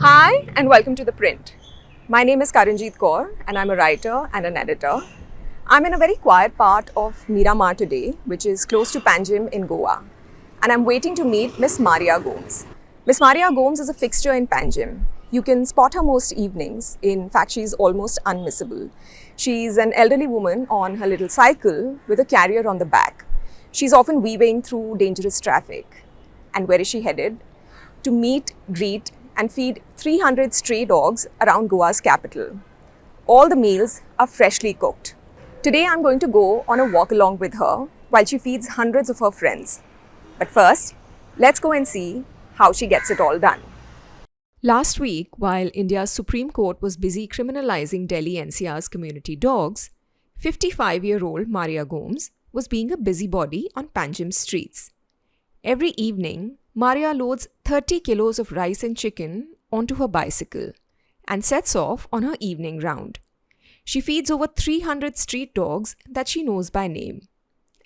Hi and welcome to The Print. My name is Karanjeet Kaur and I'm a writer and an editor. I'm in a very quiet part of Miramar today, which is close to Panjim in Goa. And I'm waiting to meet Miss Maria Gomes. Miss Maria Gomes is a fixture in Panjim. You can spot her most evenings. In fact, she's almost unmissable. She's an elderly woman on her little cycle with a carrier on the back. She's often weaving through dangerous traffic. And where is she headed? To meet, greet, and feed 300 stray dogs around Goa's capital. All the meals are freshly cooked. Today I'm going to go on a walk along with her while she feeds hundreds of her friends. But first, let's go and see how she gets it all done. Last week, while India's Supreme Court was busy criminalizing Delhi NCR's community dogs, 55-year-old Maria Gomes was being a busybody on Panjim streets. Every evening, Maria loads 30 kilos of rice and chicken onto her bicycle and sets off on her evening round. She feeds over 300 street dogs that she knows by name.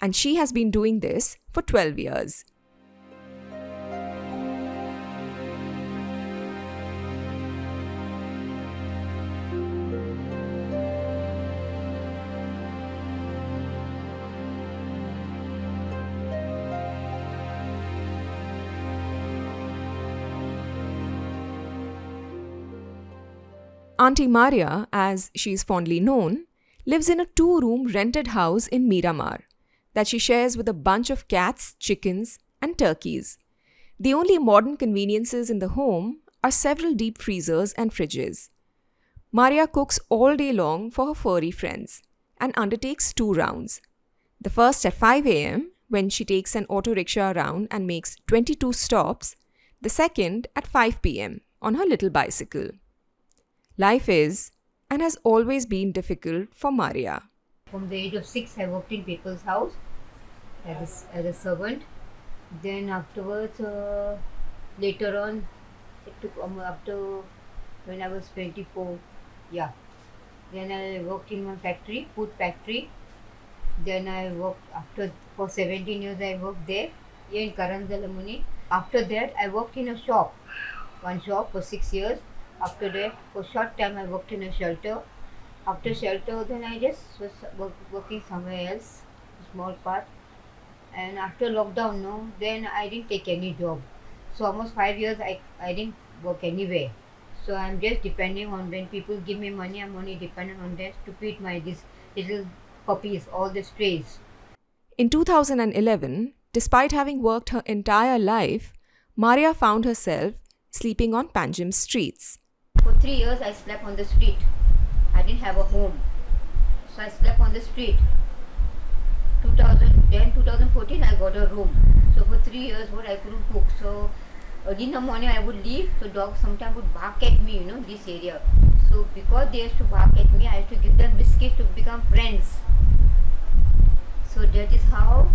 And she has been doing this for 12 years. Auntie Maria, as she is fondly known, lives in a 2-room rented house in Miramar that she shares with a bunch of cats, chickens, and turkeys. The only modern conveniences in the home are several deep freezers and fridges. Maria cooks all day long for her furry friends and undertakes 2 rounds. The first at 5 a.m. when she takes an auto rickshaw around and makes 22 stops, the second at 5 p.m. on her little bicycle. Life is and has always been difficult for Maria. From the age of 6, I worked in people's house as a servant. Then afterwards, later on, it took up to when I was 24. Yeah. Then I worked in one factory, food factory. Then I worked for 17 years. I worked there here in Karanjalamuni. After that, I worked in a shop, one shop for 6 years. After that, for a short time, I worked in a shelter. After shelter, then I just was working somewhere else, small part. And after lockdown, no, then I didn't take any job. So almost 5 years, I didn't work anywhere. So I'm just depending on when people give me money, I'm only dependent on that to feed these little puppies, all the strays. In 2011, despite having worked her entire life, Maria found herself sleeping on Panjim streets. For 3 years, I slept on the street. I didn't have a home. So I slept on the street. 2014, I got a room. So for 3 years, I couldn't cook. So early in the morning, I would leave. So dogs sometimes would bark at me, this area. So because they used to bark at me, I used to give them biscuits to become friends. So that is how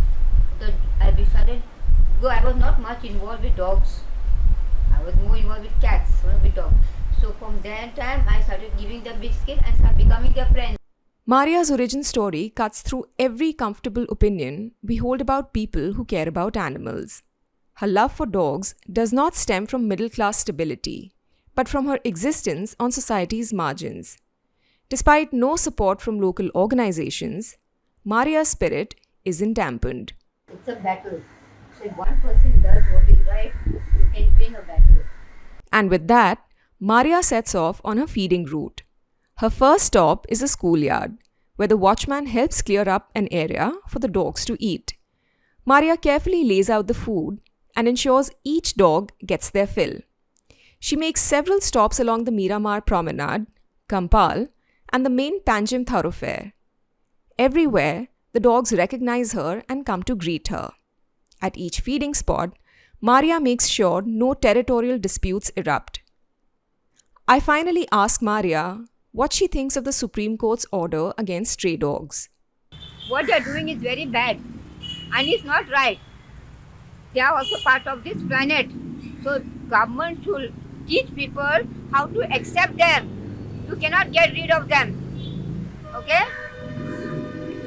I decided. I was not much involved with dogs. I was more involved with cats, not with dogs. So from that time, I started giving them biscuits and started becoming their friends. Maria's origin story cuts through every comfortable opinion we hold about people who care about animals. Her love for dogs does not stem from middle-class stability, but from her existence on society's margins. Despite no support from local organizations, Maria's spirit isn't dampened. It's a battle. So if one person does what is right, you can win a battle. And with that, Maria sets off on her feeding route. Her first stop is a schoolyard, where the watchman helps clear up an area for the dogs to eat. Maria carefully lays out the food and ensures each dog gets their fill. She makes several stops along the Miramar Promenade, Kampal, and the main Panjim thoroughfare. Everywhere, the dogs recognize her and come to greet her. At each feeding spot, Maria makes sure no territorial disputes erupt. I finally ask Maria what she thinks of the Supreme Court's order against stray dogs. What they are doing is very bad and it's not right. They are also part of this planet. So government should teach people how to accept them. You cannot get rid of them. Okay?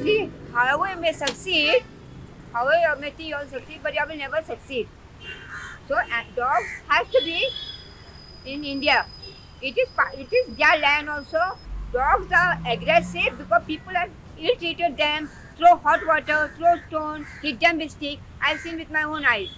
See, however you may succeed, however you may think you will succeed, but you will never succeed. So dogs have to be in India. It is their land also. Dogs are aggressive because people have ill-treated them, throw hot water, throw stone, hit them with stick. I've seen with my own eyes.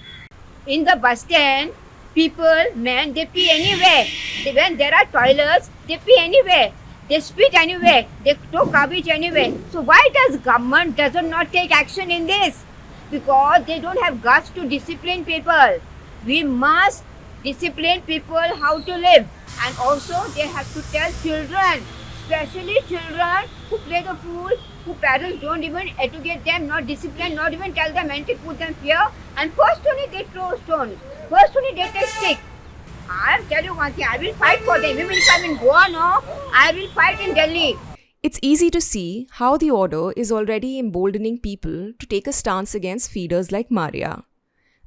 In the bus stand, people, men, they pee anywhere. When there are toilets, they pee anywhere. They spit anywhere. They throw garbage anywhere. So why does government does not take action in this? Because they don't have guts to discipline people. We must discipline people how to live. And also they have to tell children, especially children who play the fool, who parents don't even educate them, not discipline, not even tell them anything, put them fear. And first only they throw stones. First only they take stick. I'll tell you one thing, I will fight for them. Even if I'm in Goa, no, I will fight in Delhi. It's easy to see how the order is already emboldening people to take a stance against feeders like Maria.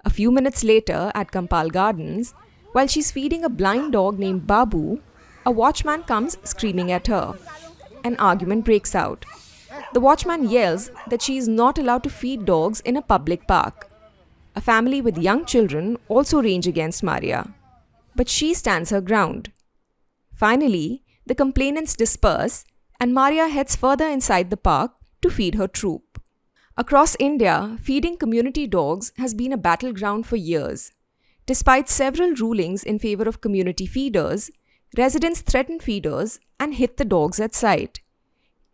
A few minutes later at Kampal Gardens, while she's feeding a blind dog named Babu, a watchman comes screaming at her. An argument breaks out. The watchman yells that she is not allowed to feed dogs in a public park. A family with young children also rage against Maria, but she stands her ground. Finally, the complainants disperse and Maria heads further inside the park to feed her troop. Across India, feeding community dogs has been a battleground for years. Despite several rulings in favor of community feeders, residents threaten feeders and hit the dogs at sight.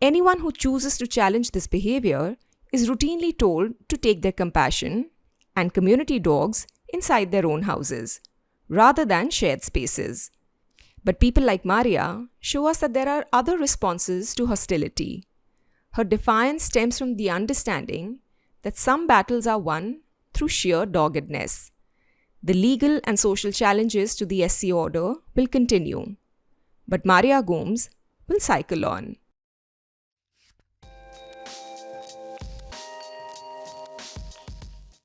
Anyone who chooses to challenge this behavior is routinely told to take their compassion and community dogs inside their own houses, rather than shared spaces. But people like Maria show us that there are other responses to hostility. Her defiance stems from the understanding that some battles are won through sheer doggedness. The legal and social challenges to the SC order will continue, but Maria Gomes will cycle on.